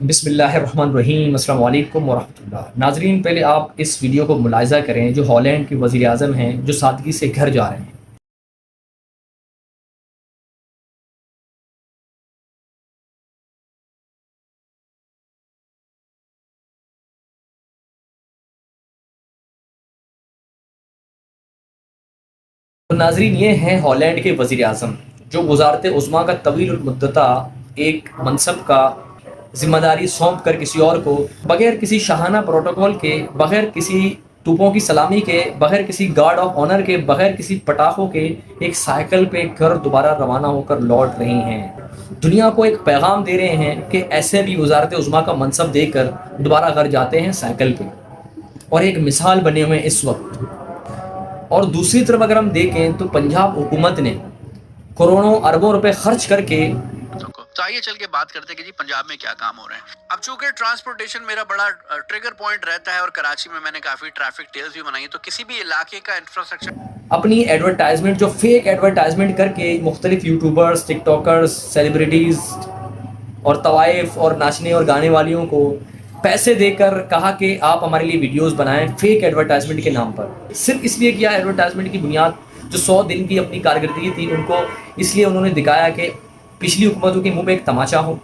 بسم اللہ الرحمن الرحیم، السلام علیکم ورحمۃ اللہ ناظرین، پہلے آپ اس ویڈیو کو ملاحظہ کریں جو ہالینڈ کے وزیر اعظم ہیں جو سادگی سے گھر جا رہے ہیں۔ تو ناظرین، یہ ہیں ہالینڈ کے وزیر اعظم جو وزارت عظمیٰ کا طویل المدتہ ایک منصب کا ذمہ داری سونپ کر کسی اور کو بغیر کسی شاہانہ پروٹوکول کے، بغیر کسی توپوں کی سلامی کے، بغیر کسی گارڈ آف آنر کے، بغیر کسی پٹاخوں کے ایک سائیکل پہ گھر دوبارہ روانہ ہو کر لوٹ رہی ہیں۔ دنیا کو ایک پیغام دے رہے ہیں کہ ایسے بھی وزارت عظمیٰ کا منصب دے کر دوبارہ گھر جاتے ہیں سائیکل پہ، اور ایک مثال بنے ہوئے ہیں اس وقت۔ اور دوسری طرف اگر ہم دیکھیں تو پنجاب حکومت نے کروڑوں اربوں روپے خرچ کر کے تو آئیے چل کے بات کرتے ہیں کہ جی پنجاب میں کیا کام ہو رہے ہیں۔ اب چونکہ ٹرانسپورٹیشن میرا بڑا ٹریگر پوائنٹ رہتا ہے اور کراچی میں نے کافی ٹریفک ٹیلز بھی بنائی، تو کسی بھی علاقے کا انفراسٹرکچر اپنی ایڈورٹائزمنٹ، جو فیک ایڈورٹائزمنٹ کر کے مختلف یوٹیوبرز، ٹک ٹاکرز، سیلیبریٹیز اور طوائف اور ناچنے اور گانے والیوں کو پیسے دے کر کہا کہ آپ ہمارے لیے ویڈیوز بنائیں فیک ایڈورٹائزمنٹ کے نام پر، صرف اس لیے کیا ایڈورٹائزمنٹ کی بنیاد جو 100 دن کی اپنی کارکردگی تھی ان کو اس لیے انہوں نے دکھایا کہ پچھلی حکومتوں کے منہ میں ایک تماچا ہو۔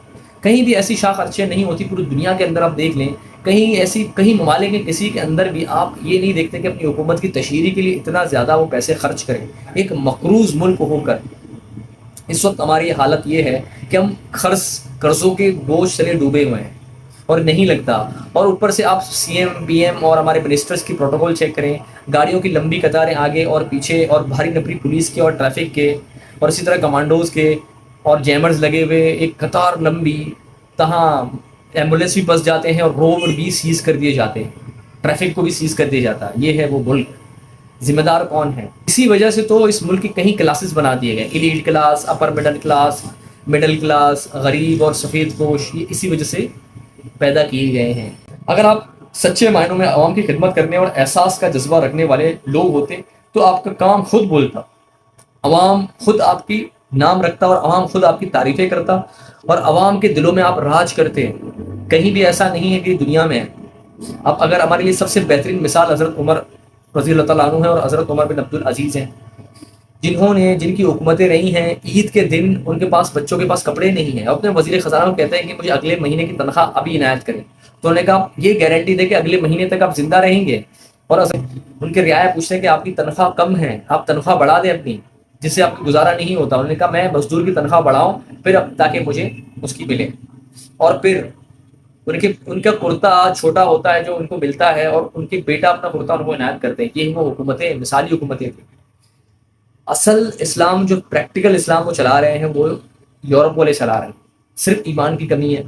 کہیں بھی ایسی شاخ ارچیاں نہیں ہوتی پوری دنیا کے اندر، آپ دیکھ لیں کہیں ایسی، کہیں ممالک کے کسی کے اندر بھی آپ یہ نہیں دیکھتے کہ اپنی حکومت کی تشہیری کے لیے اتنا زیادہ وہ پیسے خرچ کریں۔ ایک مقروض ملک ہو کر اس وقت ہماری حالت یہ ہے کہ ہم قرضوں کے بوجھ تلے ڈوبے ہوئے ہیں اور نہیں لگتا۔ اور اوپر سے آپ سی ایم، پی ایم اور ہمارے منسٹرز کی پروٹوکول چیک کریں، گاڑیوں کی لمبی قطاریں آگے اور پیچھے، اور بھاری نفری پولیس کے اور ٹریفک کے اور اسی طرح کمانڈوز کے اور جیمرز لگے ہوئے، ایک قطار لمبی، تہاں ایمبولینس بھی پھنس جاتے ہیں اور روڈ بھی سیز کر دیے جاتے ہیں، ٹریفک کو بھی سیز کر دیا جاتا ہے۔ یہ ہے وہ ملک۔ ذمہ دار کون ہے؟ اسی وجہ سے تو اس ملک کی کہیں کلاسز بنا دیے گئے، elite class, upper middle class, غریب اور سفید پوش، یہ اسی وجہ سے پیدا کیے گئے ہیں۔ اگر آپ سچے معنوں میں عوام کی خدمت کرنے اور احساس کا جذبہ رکھنے والے لوگ ہوتے تو آپ کا کام خود بولتا، عوام خود آپ کی نام رکھتا اور عوام خود آپ کی تعریفیں کرتا اور عوام کے دلوں میں آپ راج کرتے۔ کہیں بھی ایسا نہیں ہے کہ دنیا میں ہے۔ اب اگر ہمارے لیے سب سے بہترین مثال حضرت عمر رضی اللہ تعالیٰ عنہ ہے، اور حضرت عمر بن عبدالعزیز ہیں، جن کی حکومتیں رہی ہیں، عید کے دن ان کے پاس، بچوں کے پاس کپڑے نہیں ہیں، اپنے وزیر خزانہ کو کہتے ہیں کہ مجھے اگلے مہینے کی تنخواہ ابھی عنایت کریں، تو انہوں نے کہا یہ گارنٹی دے کہ اگلے مہینے تک آپ زندہ رہیں گے؟ اور ان کے رعایا پوچھتے ہیں کہ آپ کی تنخواہ کم ہے، آپ تنخواہ بڑھا دیں اپنی، جس سے آپ کو گزارا نہیں ہوتا۔ انہوں نے کہا میں مزدور کی تنخواہ بڑھاؤں پھر اب تاکہ مجھے اس کی ملے، اور پھر ان کا کرتا چھوٹا ہوتا ہے جو ان کو ملتا ہے، اور ان کے بیٹا اپنا کرتا ان کو عنایت کرتے ہیں۔ یہ وہ حکومتیں، مثالی حکومتیں تھیں۔ اصل اسلام جو پریکٹیکل اسلام وہ چلا رہے ہیں وہ یورپ والے چلا رہے ہیں، صرف ایمان کی کمی ہے۔